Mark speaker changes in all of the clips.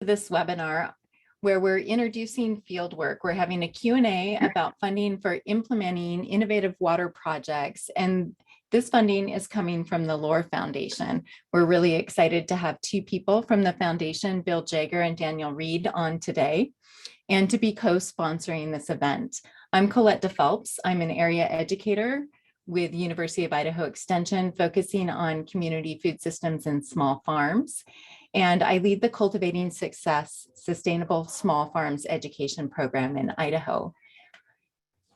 Speaker 1: this webinar where we're introducing fieldwork. We're having a Q&A about funding for implementing innovative water projects, and this funding is coming from the LOR Foundation. We're really excited to have two people from the foundation, Bill Jaeger and Daniel Read, on today, and to be co-sponsoring this event. I'm Colette DePhelps. I'm an area educator with University of Idaho Extension, focusing on community food systems and small farms. And I lead the Cultivating Success Sustainable Small Farms Education Program in Idaho.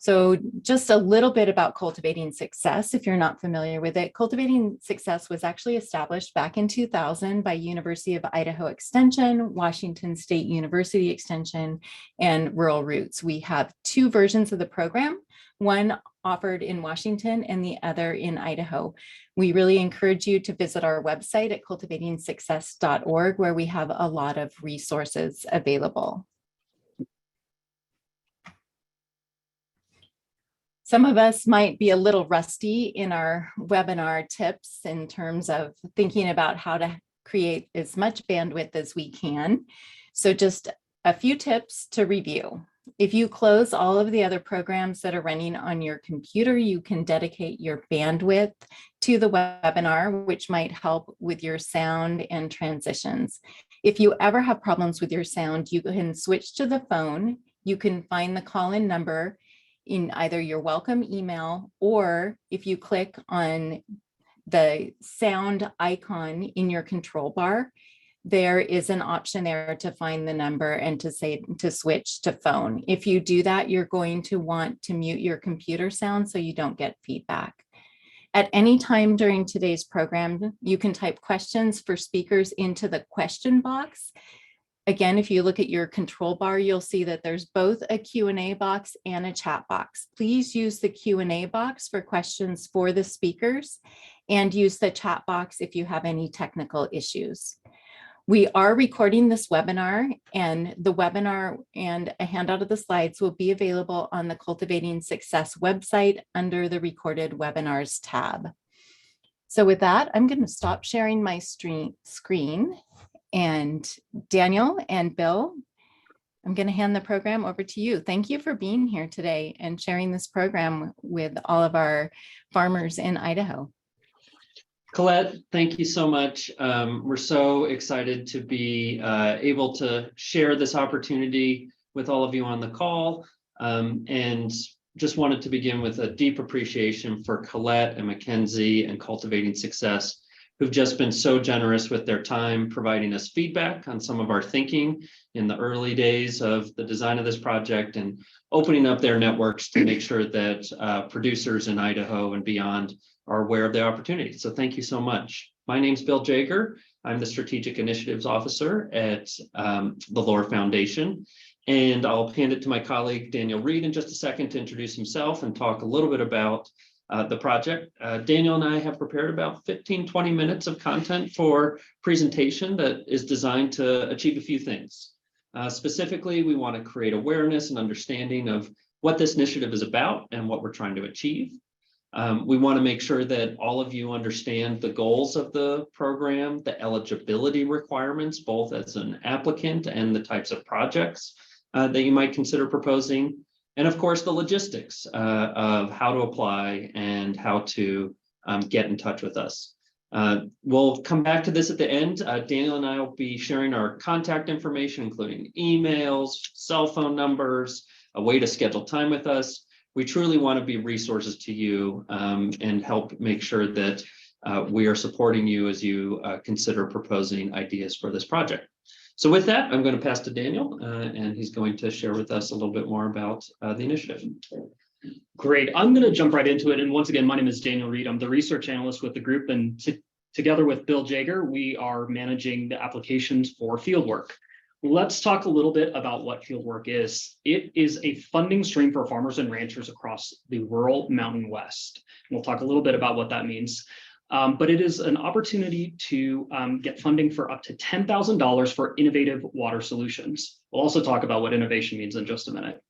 Speaker 1: So just a little bit about Cultivating Success, if you're not familiar with it. Cultivating Success was actually established back in 2000 by University of Idaho Extension, Washington State University Extension, and Rural Roots. We have two versions of the program, one offered in Washington and the other in Idaho. We really encourage you to visit our website at cultivatingsuccess.org, where we have a lot of resources available. Some of us might be a little rusty in our webinar tips in terms of thinking about how to create as much bandwidth as we can. So just a few tips to review. If you close all of the other programs that are running on your computer, you can dedicate your bandwidth to the webinar, which might help with your sound and transitions. If you ever have problems with your sound, you can switch to the phone. You can find the call-in number in either your welcome email, or if you click on the sound icon in your control bar, there is an option there to find the number and to say to switch to phone. If you do that, you're going to want to mute your computer sound so you don't get feedback. At any time during today's program, you can type questions for speakers into the question box. Again, if you look at your control bar, you'll see that there's both a Q&A box and a chat box. Please use the Q&A box for questions for the speakers and use the chat box if you have any technical issues. We are recording this webinar, and the webinar and a handout of the slides will be available on the Cultivating Success website under the Recorded Webinars tab. So with that, I'm going to stop sharing my screen. And Daniel and Bill, I'm going to hand the program over to you. Thank you for being here today and sharing this program with all of our farmers in Idaho.
Speaker 2: Colette, thank you so much. We're so excited to be able to share this opportunity with all of you on the call, and just wanted to begin with a deep appreciation for Colette and Mackenzie and Cultivating Success, who've just been so generous with their time, providing us feedback on some of our thinking in the early days of the design of this project, and opening up their networks to make sure that producers in Idaho and beyond are aware of the opportunity. So thank you so much. My name's Bill Jaeger. I'm the Strategic Initiatives Officer at the LOR Foundation. And I'll hand it to my colleague, Daniel Read, in just a second to introduce himself and talk a little bit about the project. Daniel and I have prepared about 15-20 minutes of content for presentation that is designed to achieve a few things. Specifically, we want to create awareness and understanding of what this initiative is about and what we're trying to achieve. We want to make sure that all of you understand the goals of the program, the eligibility requirements, both as an applicant and the types of projects that you might consider proposing, and of course the logistics of how to apply and how to get in touch with us. We'll come back to this at the end. Daniel and I will be sharing our contact information, including emails, cell phone numbers, a way to schedule time with us. We truly want to be resources to you and help make sure that we are supporting you as you consider proposing ideas for this project. So with that, I'm going to pass to Daniel, and he's going to share with us a little bit more about the initiative.
Speaker 3: Great. I'm going to jump right into it. And once again, my name is Daniel Read. I'm the research analyst with the group, and together with Bill Jaeger, we are managing the applications for fieldwork. Let's talk a little bit about what fieldwork is. It is a funding stream for farmers and ranchers across the rural Mountain West. We'll talk a little bit about what that means. But it is an opportunity to get funding for up to $10,000 for innovative water solutions. We'll also talk about what innovation means in just a minute.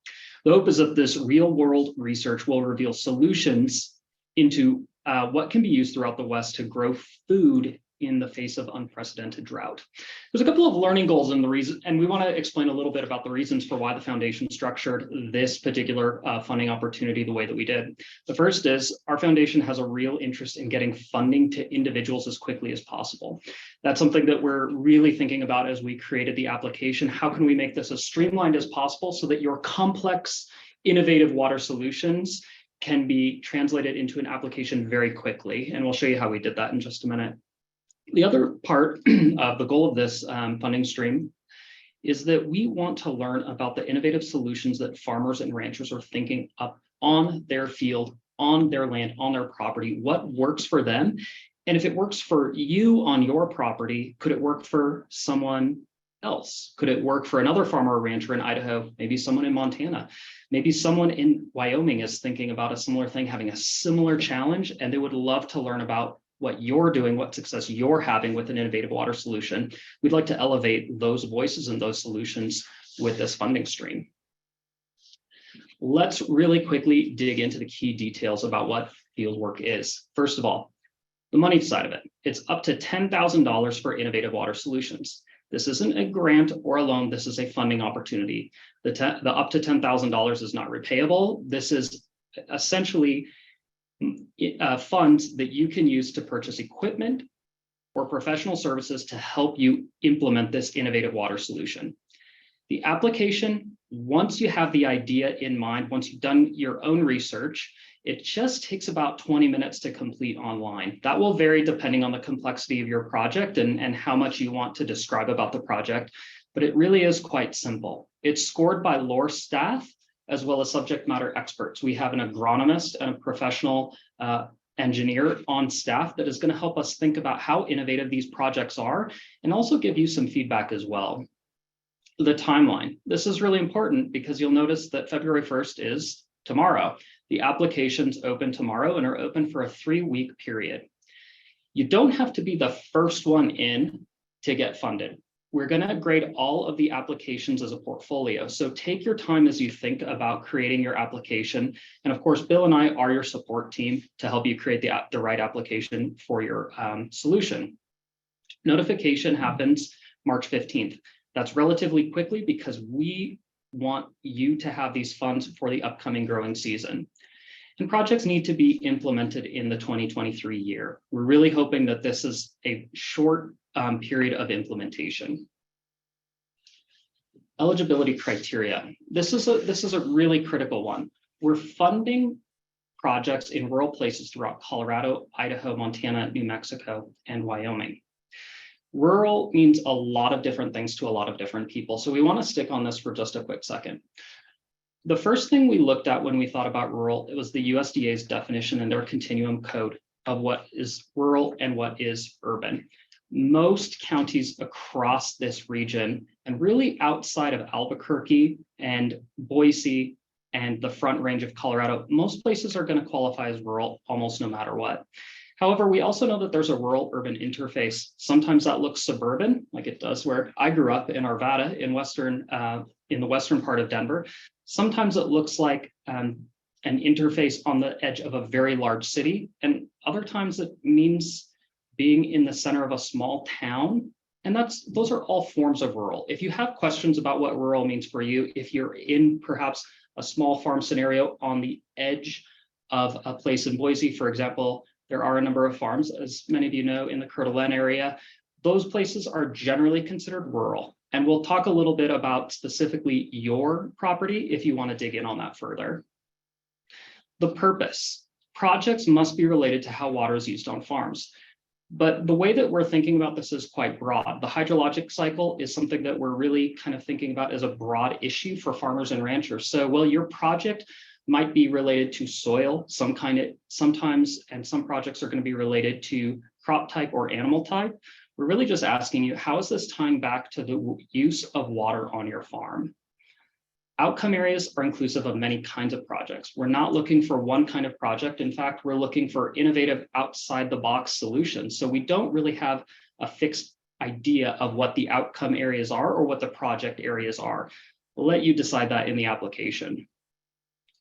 Speaker 3: The hope is that this real-world research will reveal solutions into what can be used throughout the West to grow food in the face of unprecedented drought. There's a couple of learning goals in the reason, and we want to explain a little bit about the reasons for why the foundation structured this particular funding opportunity the way that we did. The first is our foundation has a real interest in getting funding to individuals as quickly as possible. That's something that we're really thinking about as we created the application. How can we make this as streamlined as possible so that your complex, innovative water solutions can be translated into an application very quickly? And we'll show you how we did that in just a minute. The other part of the goal of this funding stream is that we want to learn about the innovative solutions that farmers and ranchers are thinking up on their field, on their land, on their property. What works for them? And if it works for you on your property, could it work for someone else? Could it work for another farmer or rancher in Idaho? Maybe someone in Montana. Maybe someone in Wyoming is thinking about a similar thing, having a similar challenge, and they would love to learn about what you're doing, what success you're having with an innovative water solution. We'd like to elevate those voices and those solutions with this funding stream. Let's really quickly dig into the key details about what fieldwork is. First of all, the money side of it. It's up to $10,000 for innovative water solutions. This isn't a grant or a loan. This is a funding opportunity. The up to $10,000 is not repayable. This is essentially funds that you can use to purchase equipment or professional services to help you implement this innovative water solution. The application, once you have the idea in mind, once you've done your own research, it just takes about 20 minutes to complete online. That will vary depending on the complexity of your project and how much you want to describe about the project, but it really is quite simple. It's scored by LOR staff as well as subject matter experts. We have an agronomist and a professional engineer on staff that is going to help us think about how innovative these projects are and also give you some feedback as well. The timeline. This is really important because you'll notice that February 1st is tomorrow. The applications open tomorrow and are open for a 3-week period. You don't have to be the first one in to get funded. We're going to grade all of the applications as a portfolio. So take your time as you think about creating your application. And of course, Bill and I are your support team to help you create the right application for your solution. Notification happens March 15th. That's relatively quickly because we want you to have these funds for the upcoming growing season. And projects need to be implemented in the 2023 year. We're really hoping that this is a short period of implementation. Eligibility criteria. This is a really critical one. We're funding projects in rural places throughout Colorado, Idaho, Montana, New Mexico, and Wyoming. Rural means a lot of different things to a lot of different people. So we want to stick on this for just a quick second. The first thing we looked at when we thought about rural, it was the USDA's definition and their continuum code of what is rural and what is urban. Most counties across this region and really outside of Albuquerque and Boise and the Front Range of Colorado, most places are going to qualify as rural almost no matter what. However, we also know that there's a rural-urban interface. Sometimes that looks suburban, like it does where I grew up in Arvada in the western part of Denver. Sometimes it looks like an interface on the edge of a very large city, and other times it means being in the center of a small town. And those are all forms of rural. If you have questions about what rural means for you, if you're in perhaps a small farm scenario on the edge of a place in Boise, for example, there are a number of farms, as many of you know, in the Coeur d'Alene area. Those places are generally considered rural. And we'll talk a little bit about specifically your property if you want to dig in on that further. The purpose. Projects must be related to how water is used on farms. But the way that we're thinking about this is quite broad. The hydrologic cycle is something that we're really kind of thinking about as a broad issue for farmers and ranchers. So while your project might be related to soil, sometimes, and some projects are going to be related to crop type or animal type, we're really just asking you, how is this tying back to the use of water on your farm? Outcome areas are inclusive of many kinds of projects. We're not looking for one kind of project. In fact, we're looking for innovative outside the box solutions. So we don't really have a fixed idea of what the outcome areas are or what the project areas are. We'll let you decide that in the application.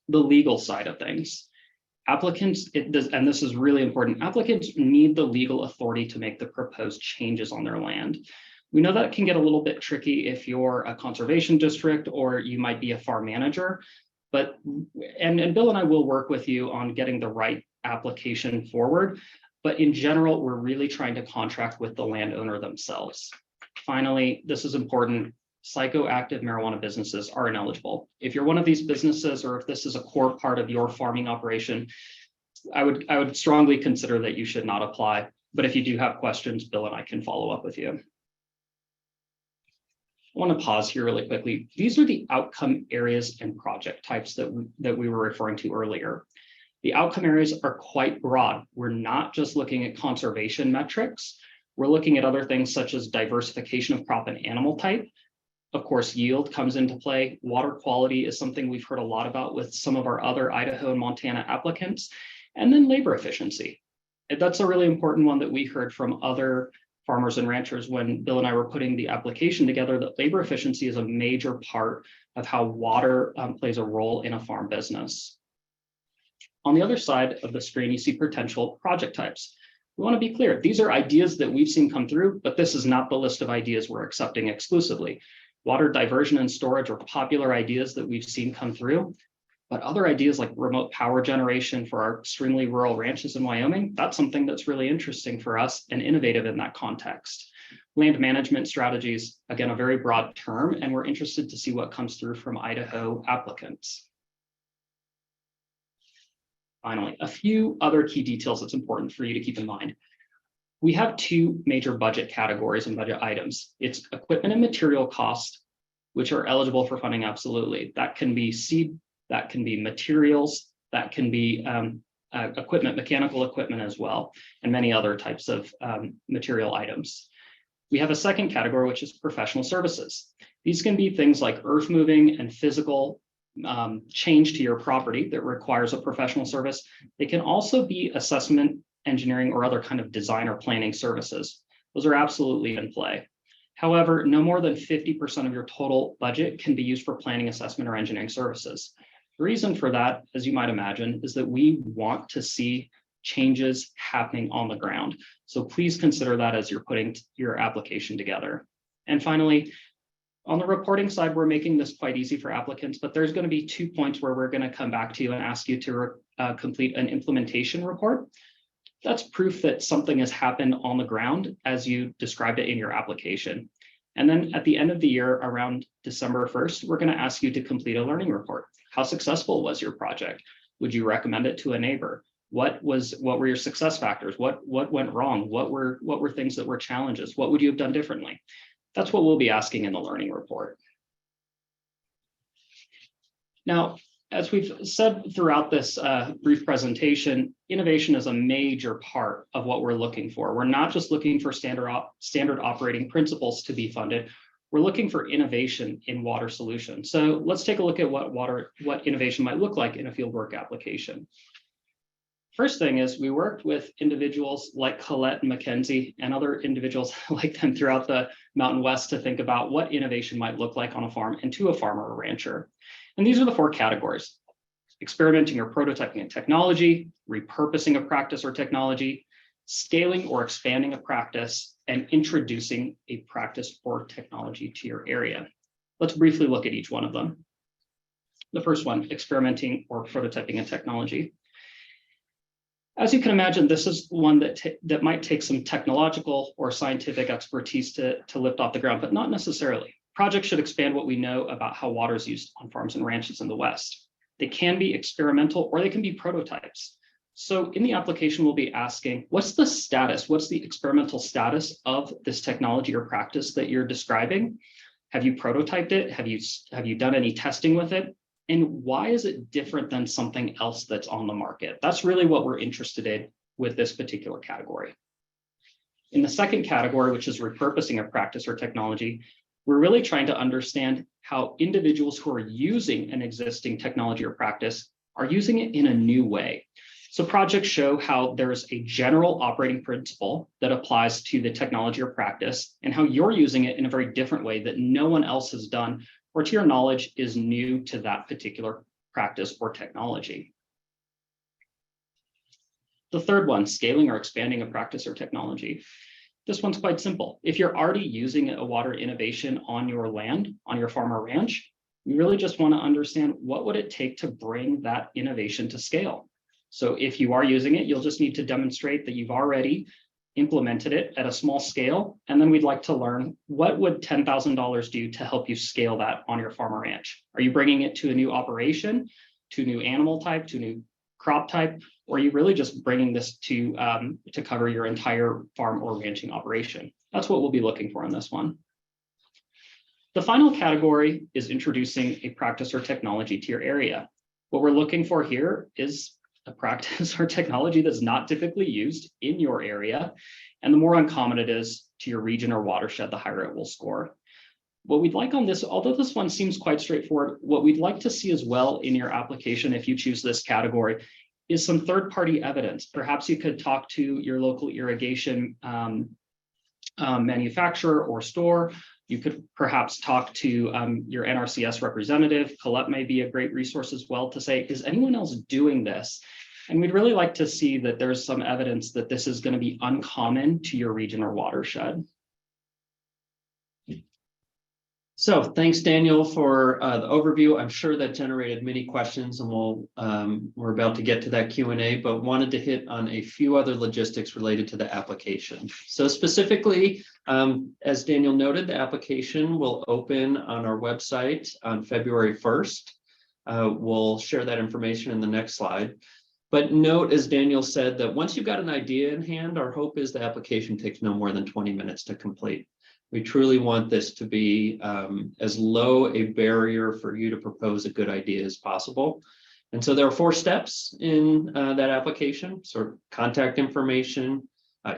Speaker 3: The legal side of things. Applicants, and this is really important, applicants need the legal authority to make the proposed changes on their land. We know that can get a little bit tricky if you're a conservation district or you might be a farm manager, but, and Bill and I will work with you on getting the right application forward. But in general, we're really trying to contract with the landowner themselves. Finally, this is important. Psychoactive marijuana businesses are ineligible. If you're one of these businesses, or if this is a core part of your farming operation, I would strongly consider that you should not apply. But if you do have questions, Bill and I can follow up with you. I want to pause here really quickly. These are the outcome areas and project types that we were referring to earlier. The outcome areas are quite broad. We're not just looking at conservation metrics. We're looking at other things such as diversification of crop and animal type. Of course, yield comes into play. Water quality is something we've heard a lot about with some of our other Idaho and Montana applicants. And then labor efficiency. That's a really important one that we heard from other farmers and ranchers when Bill and I were putting the application together, that labor efficiency is a major part of how water plays a role in a farm business. On the other side of the screen, you see potential project types. We want to be clear, these are ideas that we've seen come through, but this is not the list of ideas we're accepting exclusively. Water diversion and storage are popular ideas that we've seen come through, but other ideas like remote power generation for our extremely rural ranches in Wyoming, that's something that's really interesting for us and innovative in that context. Land management strategies, again, a very broad term, and we're interested to see what comes through from Idaho applicants. Finally, a few other key details that's important for you to keep in mind. We have two major budget categories and budget items. It's equipment and material cost, which are eligible for funding, absolutely. That can be seed, that can be materials, that can be equipment, mechanical equipment as well, and many other types of material items. We have a second category, which is professional services. These can be things like earth moving and physical change to your property that requires a professional service. They can also be assessment, engineering, or other kind of design or planning services. Those are absolutely in play. However, no more than 50% of your total budget can be used for planning, assessment, or engineering services. The reason for that, as you might imagine, is that we want to see changes happening on the ground. So please consider that as you're putting your application together. And finally, on the reporting side, we're making this quite easy for applicants, but there's going to be 2 points where we're going to come back to you and ask you to complete an implementation report. That's proof that something has happened on the ground as you described it in your application. And then at the end of the year, around December 1st, we're going to ask you to complete a learning report. How successful was your project? Would you recommend it to a neighbor? What were your success factors? What went wrong? What were things that were challenges? What would you have done differently? That's what we'll be asking in the learning report. Now, as we've said throughout this brief presentation, innovation is a major part of what we're looking for. We're not just looking for standard operating principles to be funded. We're looking for innovation in water solutions. So let's take a look at what innovation might look like in a fieldwork application. First thing is we worked with individuals like Colette and Mackenzie and other individuals like them throughout the Mountain West to think about what innovation might look like on a farm and to a farmer or rancher. And these are the 4 categories: experimenting or prototyping a technology, repurposing a practice or technology, scaling or expanding a practice, and introducing a practice or technology to your area. Let's briefly look at each one of them. The first one, experimenting or prototyping a technology. As you can imagine, this is one that might take some technological or scientific expertise to lift off the ground, but not necessarily. Projects should expand what we know about how water is used on farms and ranches in the West. They can be experimental or they can be prototypes. So in the application, we'll be asking, what's the status? What's the experimental status of this technology or practice that you're describing? Have you prototyped it? Have you done any testing with it? And why is it different than something else that's on the market? That's really what we're interested in with this particular category. In the second category, which is repurposing a practice or technology, we're really trying to understand how individuals who are using an existing technology or practice are using it in a new way. So projects show how there's a general operating principle that applies to the technology or practice and how you're using it in a very different way that no one else has done, or to your knowledge is new to that particular practice or technology. The third one, scaling or expanding a practice or technology. This one's quite simple. If you're already using a water innovation on your land, on your farm or ranch, you really just want to understand what would it take to bring that innovation to scale. So if you are using it, you'll just need to demonstrate that you've already implemented it at a small scale. And then we'd like to learn, what would $10,000 do to help you scale that on your farm or ranch? Are you bringing it to a new operation, to a new animal type, to a new crop type, or are you really just bringing this to cover your entire farm or ranching operation? That's what we'll be looking for in this one. The final category is introducing a practice or technology to your area. What we're looking for here is a practice or technology that's not typically used in your area. And the more uncommon it is to your region or watershed, the higher it will score. What we'd like on this, although this one seems quite straightforward, what we'd like to see as well in your application, if you choose this category, is some third-party evidence. Perhaps you could talk to your local irrigation manufacturer or store. You could perhaps talk to your NRCS representative. Colette may be a great resource as well to say, is anyone else doing this? And we'd really like to see that there's some evidence that this is going to be uncommon to your region or watershed.
Speaker 2: So thanks, Daniel, for the overview. I'm sure that generated many questions, and we're about to get to that Q&A, but wanted to hit on a few other logistics related to the application. So specifically, as Daniel noted, the application will open on our website on February 1st. We'll share that information in the next slide. But note, as Daniel said, that once you've got an idea in hand, our hope is the application takes no more than 20 minutes to complete. We truly want this to be as low a barrier for you to propose a good idea as possible. And so there are 4 steps in that application: sort of contact information,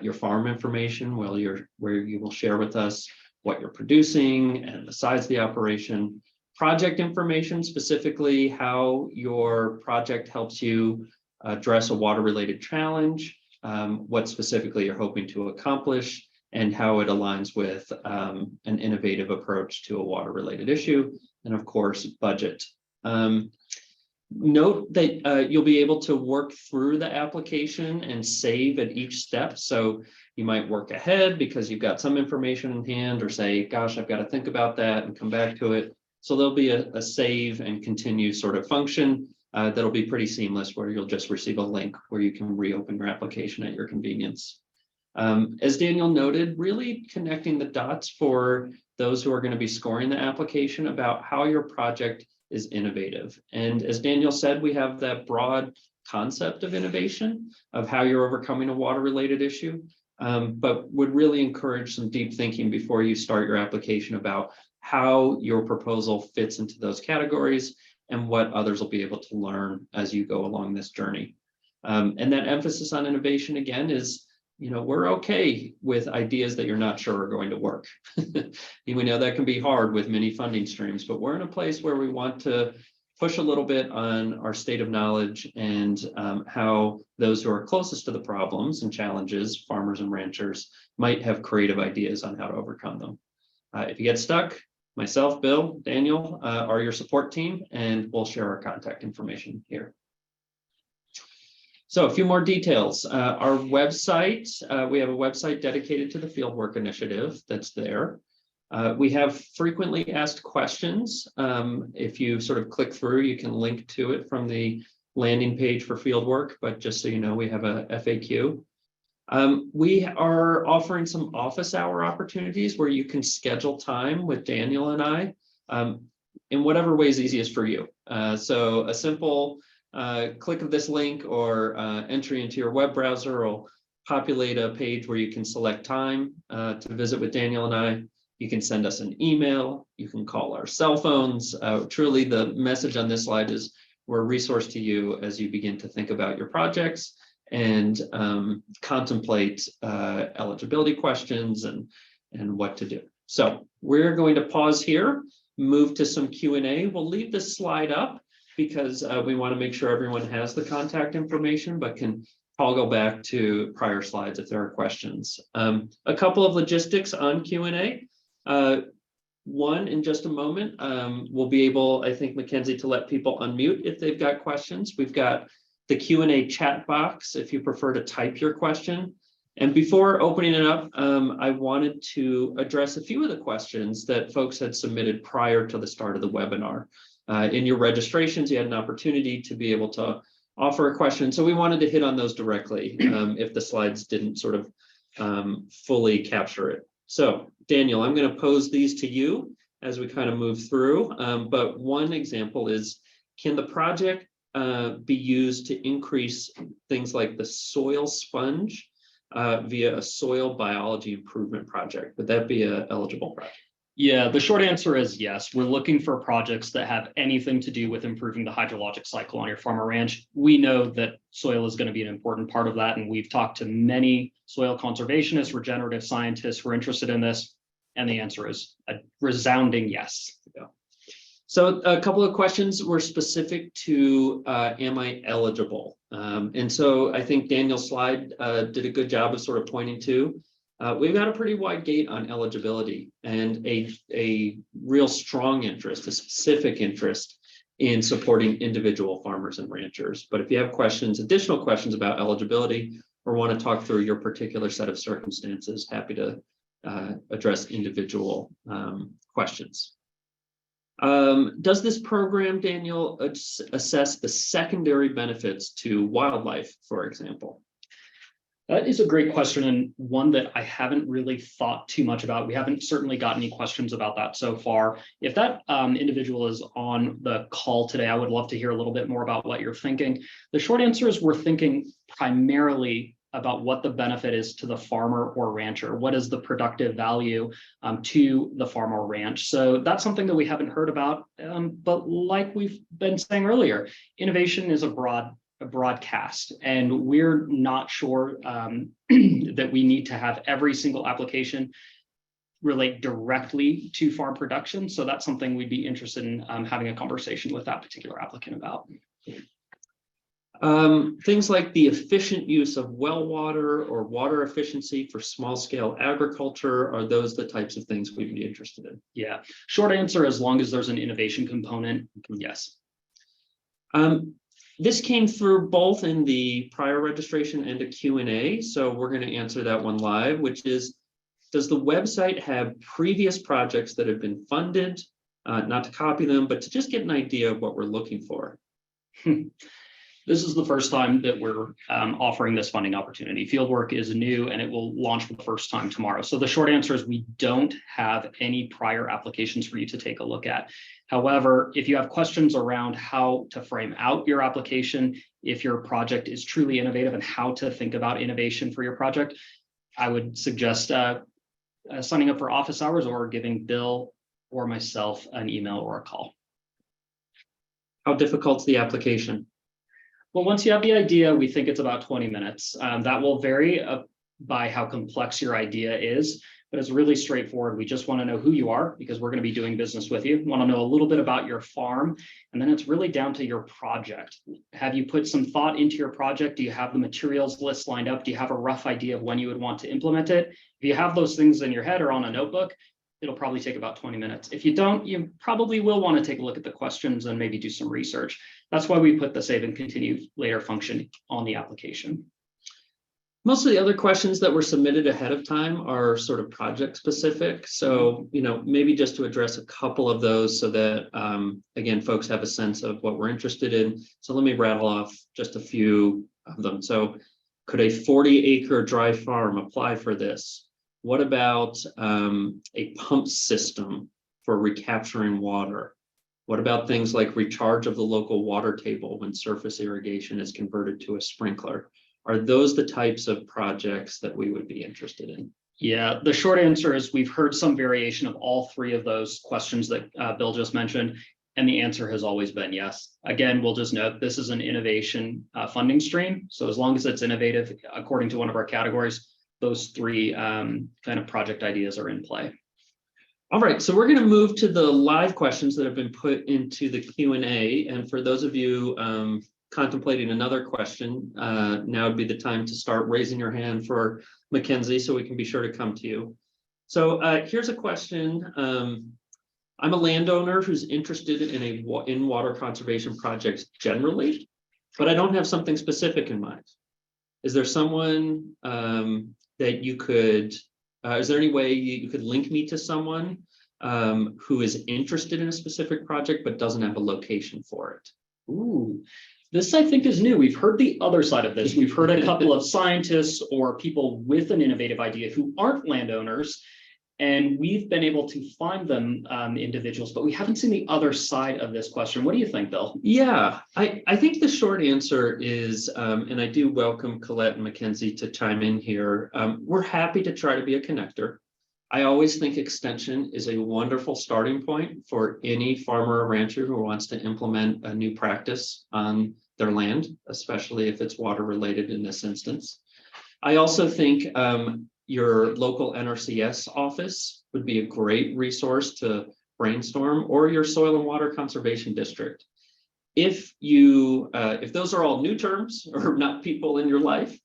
Speaker 2: your farm information, where you will share with us what you're producing and the size of the operation, project information, specifically how your project helps you address a water-related challenge, what specifically you're hoping to accomplish, and how it aligns with an innovative approach to a water-related issue, and of course, budget. Note that you'll be able to work through the application and save at each step. So you might work ahead because you've got some information in hand, or say, gosh, I've got to think about that and come back to it. So there'll be a save and continue sort of function that'll be pretty seamless, where you'll just receive a link where you can reopen your application at your convenience. As Daniel noted, really connecting the dots for those who are going to be scoring the application about how your project is innovative. And as Daniel said, we have that broad concept of innovation, of how you're overcoming a water-related issue, but would really encourage some deep thinking before you start your application about how your proposal fits into those categories and what others will be able to learn as you go along this journey. And that emphasis on innovation, again, is, we're okay with ideas that you're not sure are going to work. We know that can be hard with many funding streams, but we're in a place where we want to push a little bit on our state of knowledge and how those who are closest to the problems and challenges, farmers and ranchers, might have creative ideas on how to overcome them. If you get stuck, myself, Bill, Daniel are your support team, and we'll share our contact information here. So a few more details. Our website, we have a website dedicated to the Fieldwork Initiative that's there. We have frequently asked questions. If you sort of click through, you can link to it from the landing page for Fieldwork, but just so you know, we have a FAQ. We are offering some office hour opportunities where you can schedule time with Daniel and I in whatever way is easiest for you. So a simple click of this link or entry into your web browser will populate a page where you can select time to visit with Daniel and I. You can send us an email. You can call our cell phones. Truly, the message on this slide is we're a resource to you as you begin to think about your projects and contemplate eligibility questions and what to do. So we're going to pause here, move to some Q&A. We'll leave this slide up because we want to make sure everyone has the contact information, but can toggle back to prior slides if there are questions. A couple of logistics on Q&A. One, in just a moment, we'll be able, I think, Mackenzie, to let people unmute if they've got questions. We've got the Q&A chat box if you prefer to type your question. And before opening it up, I wanted to address a few of the questions that folks had submitted prior to the start of the webinar. In your registrations, you had an opportunity to be able to offer a question. So we wanted to hit on those directly if the slides didn't sort of fully capture it. So Daniel, I'm going to pose these to you as we kind of move through. But one example is, can the project be used to increase things like the soil sponge via a soil biology improvement project? Would that be an eligible project?
Speaker 3: Yeah, the short answer is yes. We're looking for projects that have anything to do with improving the hydrologic cycle on your farm or ranch. We know that soil is going to be an important part of that, and we've talked to many soil conservationists, regenerative scientists who are interested in this, and the answer is a resounding yes.
Speaker 2: So a couple of questions were specific to am I eligible? And so I think Daniel's slide did a good job of sort of pointing to we've got a pretty wide gate on eligibility and a real strong interest, a specific interest in supporting individual farmers and ranchers. But if you have questions, additional questions about eligibility, or want to talk through your particular set of circumstances, happy to address individual questions. Does this program, Daniel, assess the secondary benefits to wildlife, for example?
Speaker 3: That is a great question, and one that I haven't really thought too much about. We haven't certainly got any questions about that so far. If that individual is on the call today, I would love to hear a little bit more about what you're thinking. The short answer is we're thinking primarily about what the benefit is to the farmer or rancher. What is the productive value to the farm or ranch? So that's something that we haven't heard about. But like we've been saying earlier, innovation is a broad cast, and we're not sure that we need to have every single application relate directly to farm production. So that's something we'd be interested in having a conversation with that particular applicant about.
Speaker 2: Things like the efficient use of well water or water efficiency for small scale agriculture, are those the types of things we'd be interested in?
Speaker 3: Yeah, short answer, as long as there's an innovation component, yes.
Speaker 2: This came through both in the prior registration and a Q&A, so we're going to answer that one live, which is, does the website have previous projects that have been funded, not to copy them, but to just get an idea of what we're looking for?
Speaker 3: This is the first time that we're offering this funding opportunity. Fieldwork is new and it will launch for the first time tomorrow. So the short answer is we don't have any prior applications for you to take a look at. However, if you have questions around how to frame out your application, if your project is truly innovative and how to think about innovation for your project, I would suggest signing up for office hours or giving Bill or myself an email or a call.
Speaker 2: How difficult is the application?
Speaker 3: Well, once you have the idea, we think it's about 20 minutes. That will vary by how complex your idea is, but it's really straightforward. We just want to know who you are because we're going to be doing business with you. We want to know a little bit about your farm, and then it's really down to your project. Have you put some thought into your project? Do you have the materials list lined up? Do you have a rough idea of when you would want to implement it? If you have those things in your head or on a notebook, it'll probably take about 20 minutes. If you don't, you probably will want to take a look at the questions and maybe do some research. That's why we put the save and continue later function on the application.
Speaker 2: Most of the other questions that were submitted ahead of time are sort of project specific. So, maybe just to address a couple of those so that, again, folks have a sense of what we're interested in. So let me rattle off just a few of them. So could a 40-acre dry farm apply for this? What about a pump system for recapturing water? What about things like recharge of the local water table when surface irrigation is converted to a sprinkler? Are those the types of projects that we would be interested in?
Speaker 3: Yeah, the short answer is we've heard some variation of all three of those questions that Bill just mentioned, and the answer has always been yes. Again, we'll just note this is an innovation funding stream. So as long as it's innovative, according to one of our categories, those three kind of project ideas are in play.
Speaker 2: All right, so we're going to move to the live questions that have been put into the Q&A. And for those of you contemplating another question, now would be the time to start raising your hand for Mackenzie so we can be sure to come to you. So here's a question. I'm a landowner who's interested in water conservation projects generally. but I don't have something specific in mind. Is there someone that you could, is there any way you could link me to someone who is interested in a specific project but doesn't have a location for it?
Speaker 3: Ooh, this I think is new. We've heard the other side of this. We've heard a couple of scientists or people with an innovative idea who aren't landowners, and we've been able to find them individuals, but we haven't seen the other side of this question. What do you think, Bill?
Speaker 2: Yeah, I think the short answer is, and I do welcome Colette and Mackenzie to chime in here. We're happy to try to be a connector. I always think extension is a wonderful starting point for any farmer or rancher who wants to implement a new practice on their land, especially if it's water related in this instance. I also think your local NRCS office would be a great resource to brainstorm, or your soil and water conservation district. If those are all new terms or not people in your life,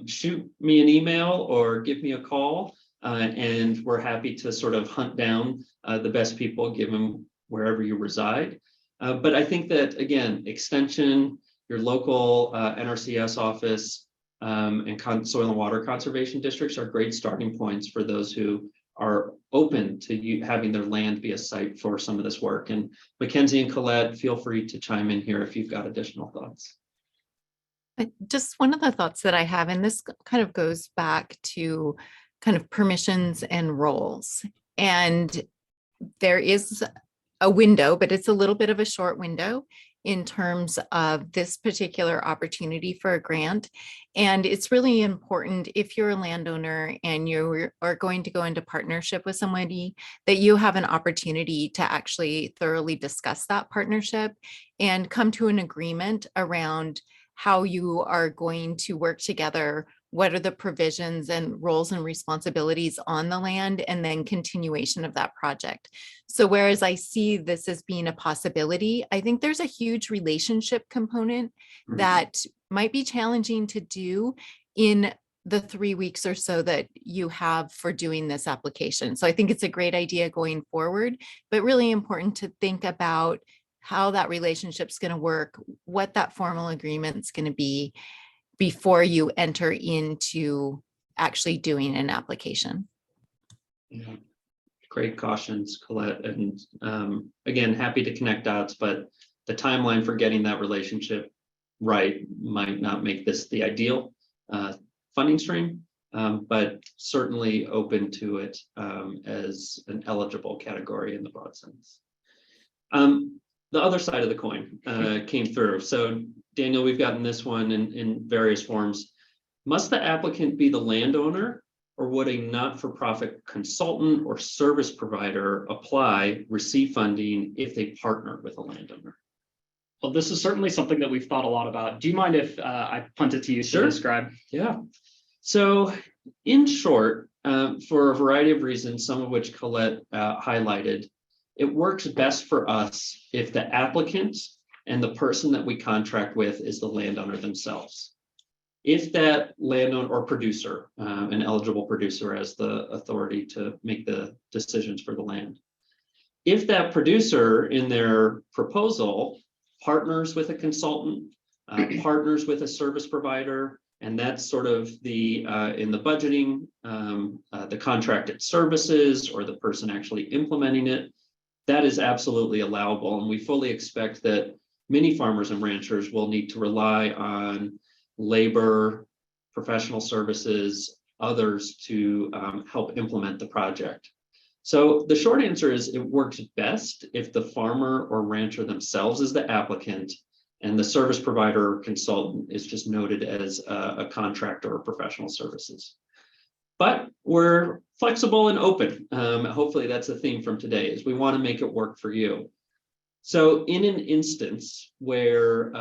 Speaker 2: shoot me an email or give me a call. And we're happy to sort of hunt down the best people given wherever you reside. But I think that, again, extension, your local NRCS office, and soil and water conservation districts are great starting points for those who are open to having their land be a site for some of this work. And Mackenzie and Colette, feel free to chime in here if you've got additional thoughts.
Speaker 1: Just one of the thoughts that I have, and this kind of goes back to kind of permissions and roles. And there is a window, but it's a little bit of a short window in terms of this particular opportunity for a grant. And it's really important, if you're a landowner and you are going to go into partnership with somebody, that you have an opportunity to actually thoroughly discuss that partnership and come to an agreement around how you are going to work together. What are the provisions and roles and responsibilities on the land, and then continuation of that project. So whereas I see this as being a possibility, I think there's a huge relationship component that might be challenging to do in the 3 weeks or so that you have for doing this application. So I think it's a great idea going forward, but really important to think about how that relationship's going to work, what that formal agreement's going to be, before you enter into actually doing an application.
Speaker 2: Yeah. Great cautions, Colette. And again, happy to connect dots, but the timeline for getting that relationship right might not make this the ideal funding stream, but certainly open to it as an eligible category in the broad sense. The other side of the coin came through. So Daniel, we've gotten this one in various forms. Must the applicant be the landowner, or would a not-for-profit consultant or service provider receive funding if they partner with a landowner?
Speaker 3: Well, this is certainly something that we've thought a lot about. Do you mind if I punt it to you
Speaker 2: Sure.
Speaker 3: to describe?
Speaker 2: Yeah. So in short, for a variety of reasons, some of which Colette highlighted, it works best for us if the applicant and the person that we contract with is the landowner themselves. If that landowner or producer, an eligible producer, has the authority to make the decisions for the land. If that producer in their proposal partners with a consultant, partners with a service provider, and that's sort of the in the budgeting, the contracted services, or the person actually implementing it, that is absolutely allowable. And we fully expect that many farmers and ranchers will need to rely on labor, professional services, others to help implement the project. So the short answer is it works best if the farmer or rancher themselves is the applicant and the service provider or consultant is just noted as a contractor or professional services. But we're flexible and open. Hopefully that's the theme from today, is we want to make it work for you. So in an instance where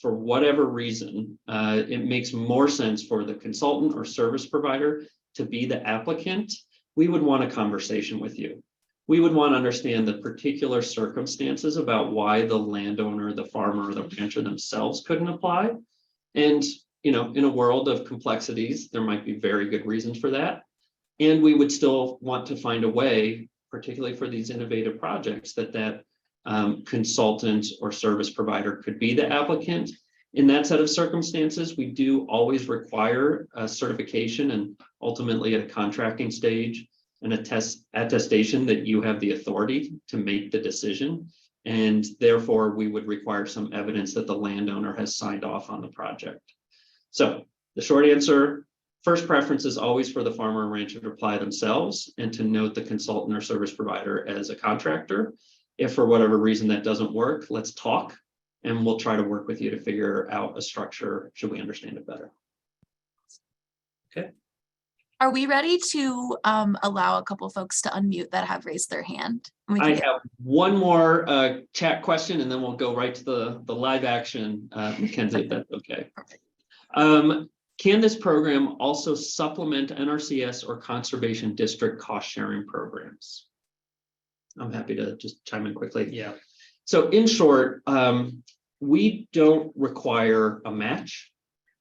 Speaker 2: for whatever reason, it makes more sense for the consultant or service provider to be the applicant, we would want a conversation with you. We would want to understand the particular circumstances about why the landowner, the farmer, or the rancher themselves couldn't apply. And in a world of complexities, there might be very good reasons for that. And we would still want to find a way, particularly for these innovative projects, that consultant or service provider could be the applicant. In that set of circumstances, we do always require a certification and ultimately at a contracting stage, an attestation that you have the authority to make the decision. And therefore, we would require some evidence that the landowner has signed off on the project. So the short answer, first preference is always for the farmer and rancher to apply themselves and to note the consultant or service provider as a contractor. If for whatever reason that doesn't work, let's talk and we'll try to work with you to figure out a structure should we understand it better. Okay.
Speaker 4: Are we ready to allow a couple folks to unmute that have raised their hand?
Speaker 2: I have one more chat question and then we'll go right to the live action, Mackenzie, if that's okay.
Speaker 4: Perfect.
Speaker 2: Can this program also supplement NRCS or conservation district cost sharing programs? I'm happy to just chime in quickly.
Speaker 3: Yeah.
Speaker 2: So in short, we don't require a match.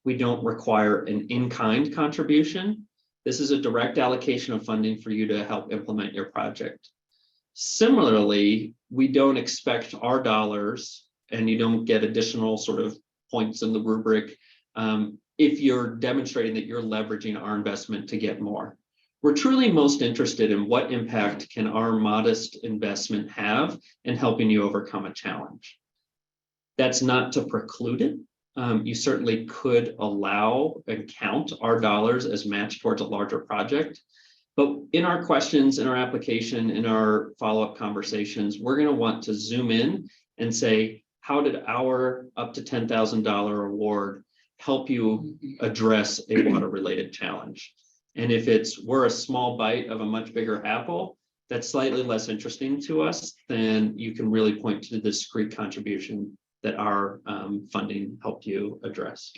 Speaker 2: We don't require an in-kind contribution. This is a direct allocation of funding for you to help implement your project. Similarly, we don't expect our dollars and you don't get additional sort of points in the rubric if you're demonstrating that you're leveraging our investment to get more. We're truly most interested in what impact can our modest investment have in helping you overcome a challenge. That's not to preclude it. You certainly could allow and count our dollars as matched towards a larger project. But in our questions, in our application, in our follow-up conversations, we're going to want to zoom in and say, how did our up to $10,000 award help you address a water-related challenge? And if we're a small bite of a much bigger apple, that's slightly less interesting to us than you can really point to the discrete contribution that our funding helped you address.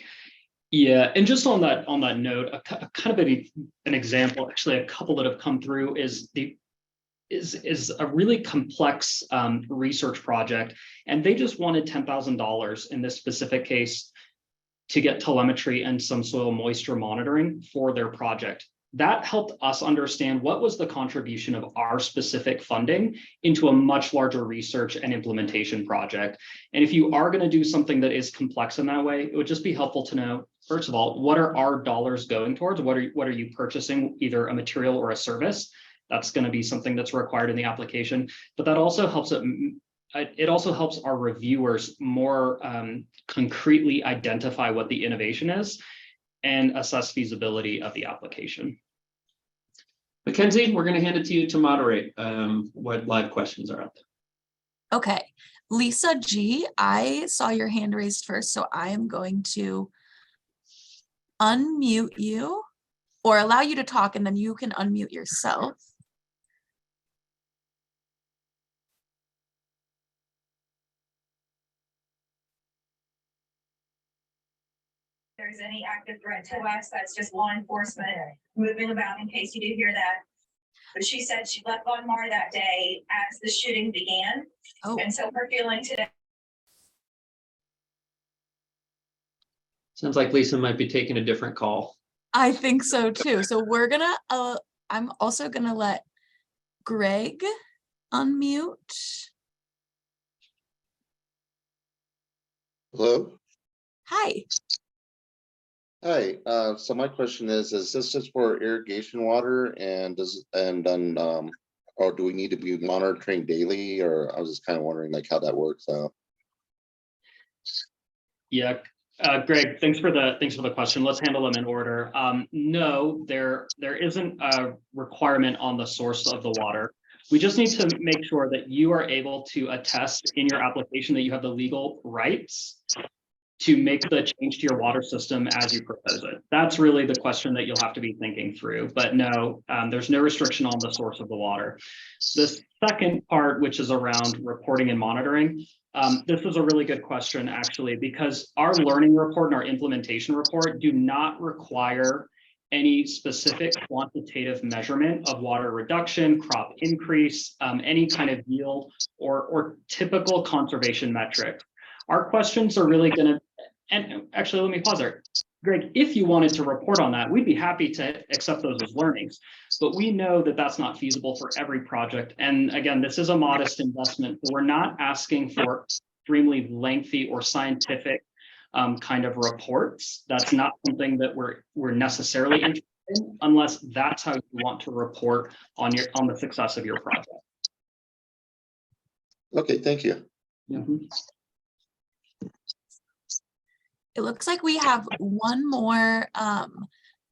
Speaker 3: Yeah, and just on that note, a kind of an example, actually a couple that have come through is a really complex research project, and they just wanted $10,000 in this specific case to get telemetry and some soil moisture monitoring for their project. That helped us understand what was the contribution of our specific funding into a much larger research and implementation project. And if you are going to do something that is complex in that way, it would just be helpful to know, first of all, what are our dollars going towards? What are you purchasing, either a material or a service? That's going to be something that's required in the application. But that also helps it also helps our reviewers more concretely identify what the innovation is and assess feasibility of the application.
Speaker 2: Mackenzie, we're going to hand it to you to moderate what live questions are out there.
Speaker 4: Okay, Lisa G, I saw your hand raised first, so I am going to unmute you or allow you to talk and then you can unmute yourself.
Speaker 5: There's any active threat to us, that's just law enforcement moving about in case you do hear that. But she said she left Von Mar that day as the shooting began.
Speaker 4: Oh.
Speaker 5: And so we're feeling today.
Speaker 2: Sounds like Lisa might be taking a different call.
Speaker 4: I think so too. So we're gonna, I'm also gonna let Greg unmute.
Speaker 6: Hello.
Speaker 4: Hi.
Speaker 6: Hi. So my question is this just for irrigation water and or do we need to be monitoring daily? Or I was just kind of wondering like how that works out.
Speaker 3: Yeah, Greg, thanks for the question. Let's handle them in order. No, there isn't a requirement on the source of the water. We just need to make sure that you are able to attest in your application that you have the legal rights to make the change to your water system as you propose it. That's really the question that you'll have to be thinking through. But no, there's no restriction on the source of the water. The second part, which is around reporting and monitoring, this is a really good question, actually, because our learning report and our implementation report do not require any specific quantitative measurement of water reduction, crop increase, any kind of yield or typical conservation metric. Our questions are really going to, and actually, let me pause there. Greg, if you wanted to report on that, we'd be happy to accept those as learnings. But we know that that's not feasible for every project. And again, this is a modest investment. So we're not asking for extremely lengthy or scientific kind of reports. That's not something that we're necessarily interested in, unless that's how you want to report on the success of your project.
Speaker 6: Okay, thank you.
Speaker 3: Mhm.
Speaker 4: It looks like we have one more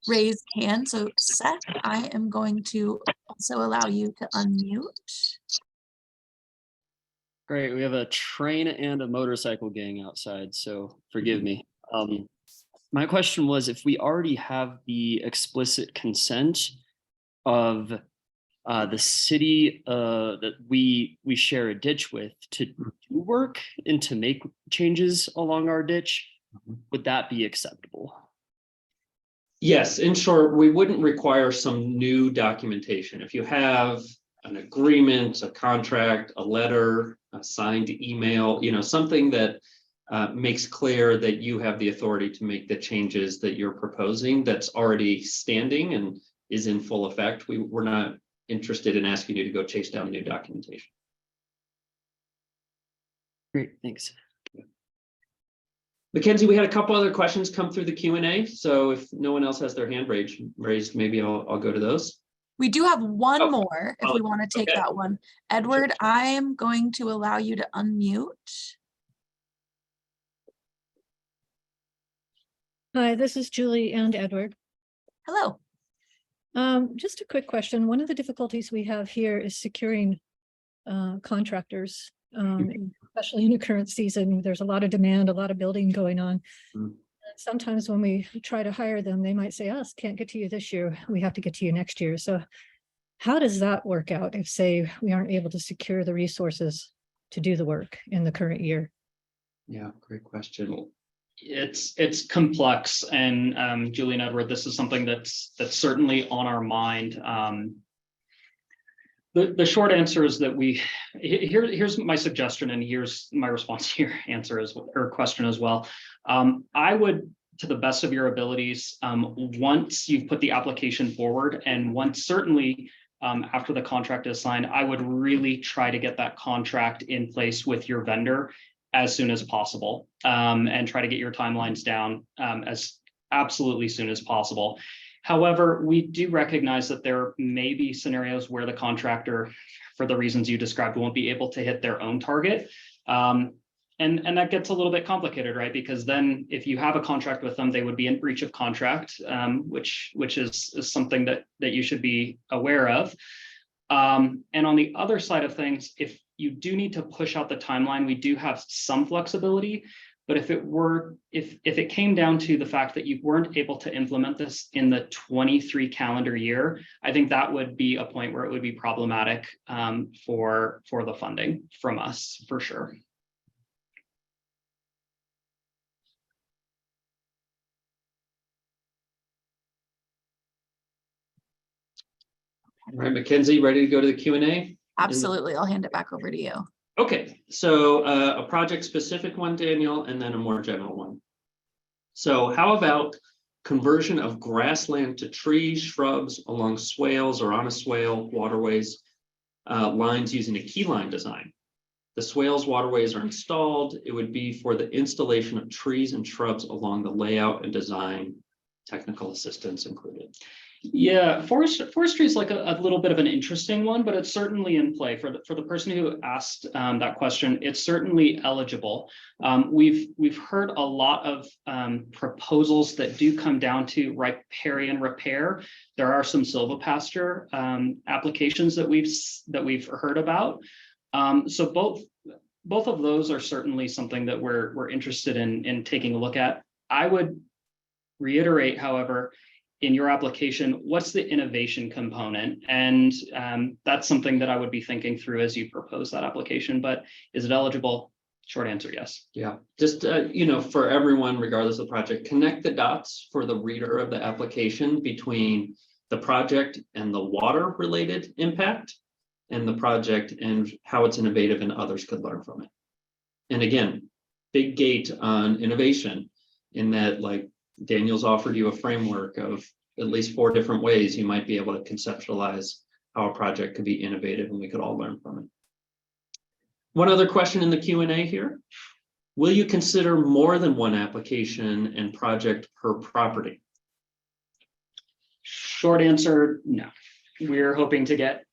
Speaker 4: raised hand. So Seth, I am going to also allow you to unmute.
Speaker 7: Great. We have a train and a motorcycle gang outside, so forgive me. My question was, if we already have the explicit consent of the city that we share a ditch with to do work and to make changes along our ditch, would that be acceptable?
Speaker 2: Yes, in short, we wouldn't require some new documentation. If you have an agreement, a contract, a letter, a signed email, something that makes clear that you have the authority to make the changes that you're proposing that's already standing and is in full effect. We're not interested in asking you to go chase down new documentation.
Speaker 7: Great, thanks.
Speaker 2: Mackenzie, we had a couple other questions come through the Q&A. So if no one else has their hand raised, maybe I'll go to those.
Speaker 4: We do have one
Speaker 2: Oh,
Speaker 4: more if we want to take
Speaker 2: okay.
Speaker 4: that one. Edward, I am going to allow you to unmute.
Speaker 8: Hi, this is Julie and Edward.
Speaker 4: Hello.
Speaker 8: Just a quick question. One of the difficulties we have here is securing contractors, especially in the current season. There's a lot of demand, a lot of building going on.
Speaker 2: Mm.
Speaker 8: Sometimes when we try to hire them, they might say, "Us, can't get to you this year. We have to get to you next year." So how does that work out if, say, we aren't able to secure the resources to do the work in the current year?
Speaker 2: Yeah, great question.
Speaker 3: It's complex, and Julie and Edward, this is something that's certainly on our mind. The short answer is that here's my suggestion, and here's my response to your answer or question as well. I would, to the best of your abilities, once you've put the application forward, and once certainly after the contract is signed, I would really try to get that contract in place with your vendor as soon as possible, and try to get your timelines down as absolutely soon as possible. However, we do recognize that there may be scenarios where the contractor, for the reasons you described, won't be able to hit their own target. And that gets a little bit complicated, right? Because then if you have a contract with them, they would be in breach of contract, which is something that you should be aware of. And on the other side of things, if you do need to push out the timeline, we do have some flexibility. But if it came down to the fact that you weren't able to implement this in the 23 calendar year, I think that would be a point where it would be problematic for the funding from us, for sure.
Speaker 2: All right, Mackenzie, ready to go to the Q&A?
Speaker 4: Absolutely. I'll hand it back over to you.
Speaker 2: Okay, so a project-specific one, Daniel, and then a more general one. So how about conversion of grassland to trees, shrubs along swales or on a swale, waterways, lines using a key line design? The swales, waterways are installed. It would be for the installation of trees and shrubs along the layout and design, technical assistance included.
Speaker 3: Yeah, forestry is like a little bit of an interesting one, but it's certainly in play for the person who asked that question. It's certainly eligible. We've heard a lot of proposals that do come down to riparian repair. There are some silvopasture applications that we've heard about. So both of those are certainly something that we're interested in taking a look at. I would reiterate, however, in your application, what's the innovation component? And that's something that I would be thinking through as you propose that application. But is it eligible? Short answer, yes.
Speaker 2: Yeah, just for everyone, regardless of the project, connect the dots for the reader of the application between the project and the water related impact, and the project and how it's innovative and others could learn from it. And again, big gate on innovation in that, like, Daniel's offered you a framework of at least 4 different ways you might be able to conceptualize how a project could be innovative, and we could all learn from it. One other question in the Q&A here. Will you consider more than one application and project per property?
Speaker 3: Short answer, no. We're hoping to get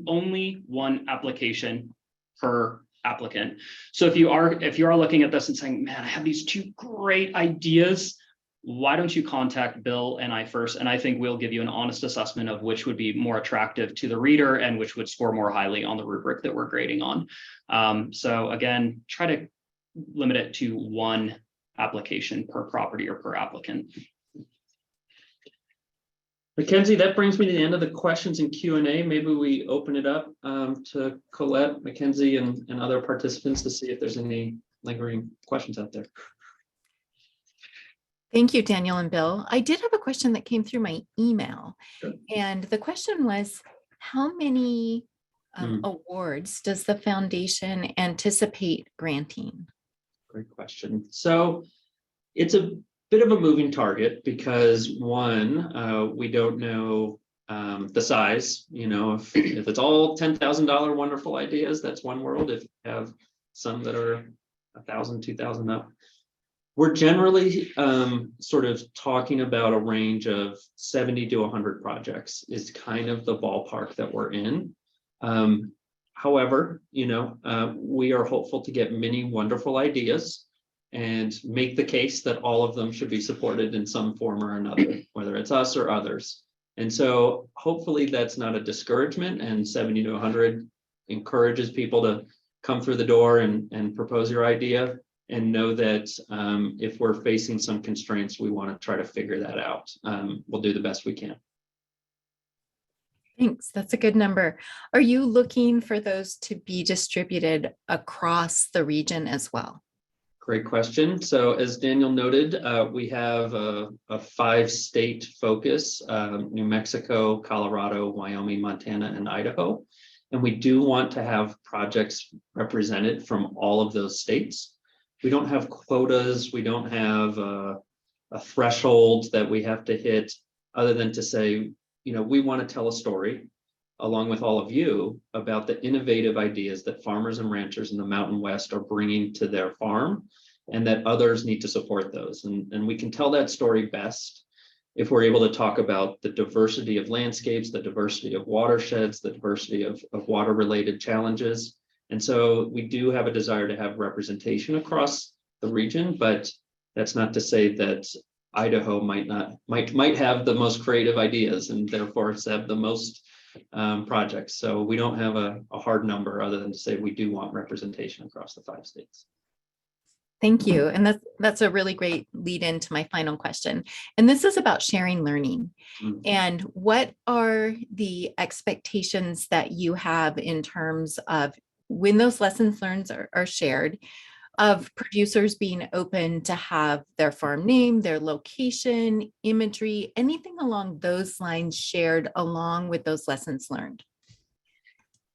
Speaker 3: only one application per applicant. So if you are looking at this and saying, man, I have these 2 great ideas, why don't you contact Bill and I first? And I think we'll give you an honest assessment of which would be more attractive to the reader and which would score more highly on the rubric that we're grading on. So again, try to limit it to 1 application per property or per applicant.
Speaker 2: Mackenzie, that brings me to the end of the questions and Q&A. Maybe we open it up to Colette, Mackenzie, and other participants to see if there's any lingering questions out there.
Speaker 1: Thank you, Daniel and Bill. I did have a question that came through my email.
Speaker 2: Sure.
Speaker 1: And the question was, how many awards does the foundation anticipate granting? Great
Speaker 2: question. So it's a bit of a moving target because one, we don't know the size. You know, if it's all $10,000 wonderful ideas, that's one world. If you have some that are 1,000, 2,000 up, we're generally sort of talking about a range of 70 to 100 projects is kind of the ballpark that we're in. However, we are hopeful to get many wonderful ideas and make the case that all of them should be supported in some form or another, whether it's us or others. And so hopefully that's not a discouragement, and 70 to 100 encourages people to come through the door and propose your idea, and know that if we're facing some constraints, we want to try to figure that out. We'll do the best we can.
Speaker 1: Thanks. That's a good number. Are you looking for those to be distributed across the region as well?
Speaker 2: Great question. So as Daniel noted, we have a 5-state focus, New Mexico, Colorado, Wyoming, Montana, and Idaho. And we do want to have projects represented from all of those states. We don't have quotas. We don't have a threshold that we have to hit, other than to say, we want to tell a story along with all of you about the innovative ideas that farmers and ranchers in the Mountain West are bringing to their farm, and that others need to support those. And we can tell that story best if we're able to talk about the diversity of landscapes, the diversity of watersheds, the diversity of water-related challenges. And so we do have a desire to have representation across the region, but that's not to say that Idaho might have the most creative ideas and therefore have the most projects. So we don't have a hard number other than to say we do want representation across the 5 states.
Speaker 1: Thank you. And that's a really great lead into my final question. And this is about sharing learning. Mm-hmm. And what are the expectations that you have in terms of when those lessons learned are shared, of producers being open to have their farm name, their location, imagery, anything along those lines shared along with those lessons learned?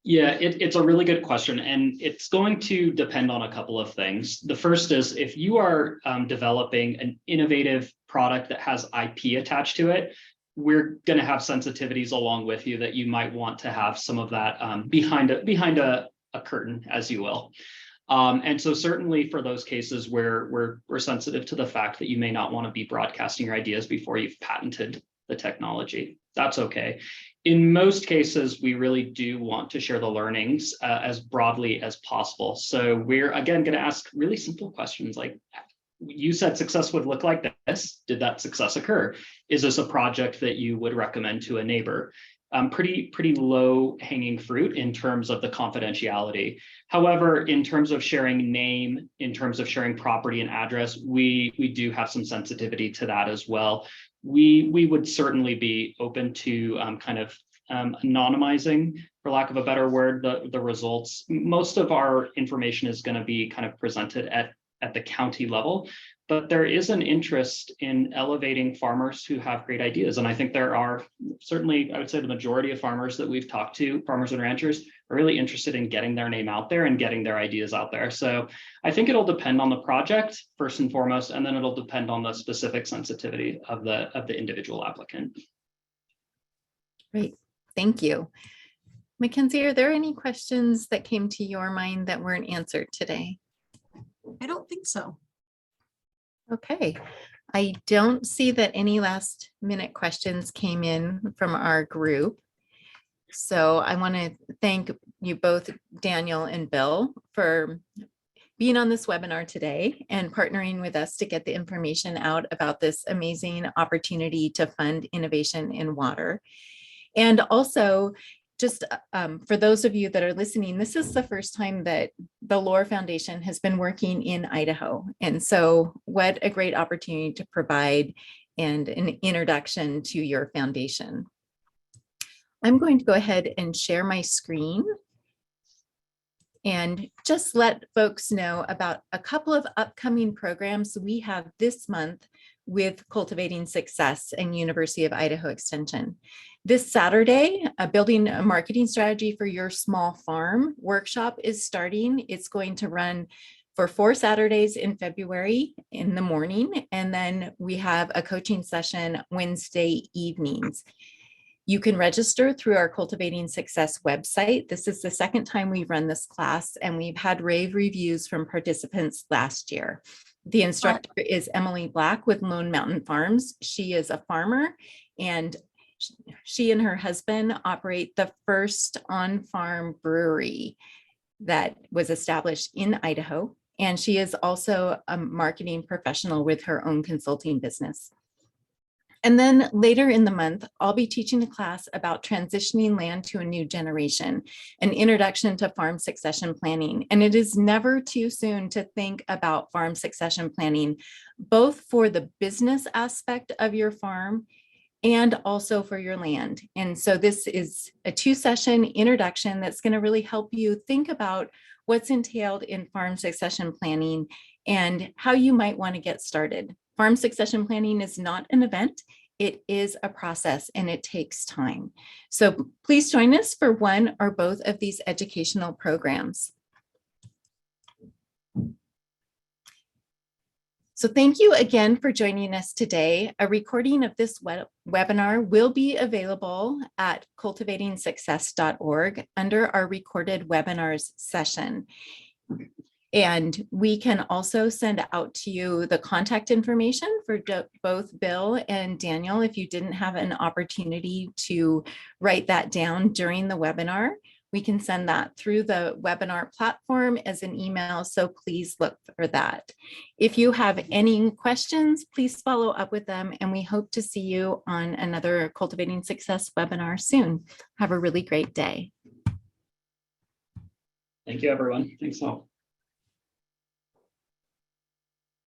Speaker 3: Yeah, it's a really good question, and it's going to depend on a couple of things. The first is, if you are developing an innovative product that has IP attached to it, we're going to have sensitivities along with you that you might want to have some of that behind a curtain, as you will. And so certainly for those cases where we're sensitive to the fact that you may not want to be broadcasting your ideas before you've patented the technology, that's okay. In most cases, we really do want to share the learnings as broadly as possible. So we're, again, going to ask really simple questions like, you said success would look like this. Did that success occur? Is this a project that you would recommend to a neighbor? Pretty low hanging fruit in terms of the confidentiality. However, in terms of sharing name, in terms of sharing property and address, we do have some sensitivity to that as well. We would certainly be open to anonymizing, for lack of a better word, the results. Most of our information is going to be kind of presented at the county level, but there is an interest in elevating farmers who have great ideas. And I think there are certainly, I would say the majority of farmers that we've talked to, farmers and ranchers, are really interested in getting their name out there and getting their ideas out there. So I think it'll depend on the project first and foremost, and then it'll depend on the specific sensitivity of the individual applicant.
Speaker 1: Great, thank you. Mackenzie, are there any questions that came to your mind that weren't answered today?
Speaker 4: I don't think so.
Speaker 1: Okay, I don't see that any last minute questions came in from our group. So I want to thank you both, Daniel and Bill, for being on this webinar today and partnering with us to get the information out about this amazing opportunity to fund innovation in water. And also, just for those of you that are listening, this is the first time that the LOR Foundation has been working in Idaho. And so what a great opportunity to provide and an introduction to your foundation. I'm going to go ahead and share my screen and just let folks know about a couple of upcoming programs we have this month with Cultivating Success and University of Idaho Extension. This Saturday, Building a Marketing Strategy for Your Small Farm workshop is starting. It's going to run for 4 Saturdays in February in the morning, and then we have a coaching session Wednesday evenings. You can register through our Cultivating Success website. This is the second time we've run this class, and we've had rave reviews from participants last year. The instructor is Emily Black with Lone Mountain Farms. She is a farmer, and she and her husband operate the first on-farm brewery that was established in Idaho. And she is also a marketing professional with her own consulting business. And then later in the month, I'll be teaching a class about transitioning land to a new generation, an introduction to farm succession planning. And it is never too soon to think about farm succession planning, both for the business aspect of your farm and also for your land. And so this is a 2-session introduction that's going to really help you think about what's entailed in farm succession planning and how you might want to get started. Farm succession planning is not an event. It is a process and it takes time. So please join us for one or both of these educational programs. So thank you again for joining us today. A recording of this webinar will be available at cultivatingsuccess.org under our recorded webinars session. And we can also send out to you the contact information for both Bill and Daniel if you didn't have an opportunity to write that down during the webinar. We can send that through the webinar platform as an email, so please look for that. If you have any questions, please follow up with them, and we hope to see you on another Cultivating Success webinar soon. Have a really great day.
Speaker 3: Thank you, everyone. Thanks all.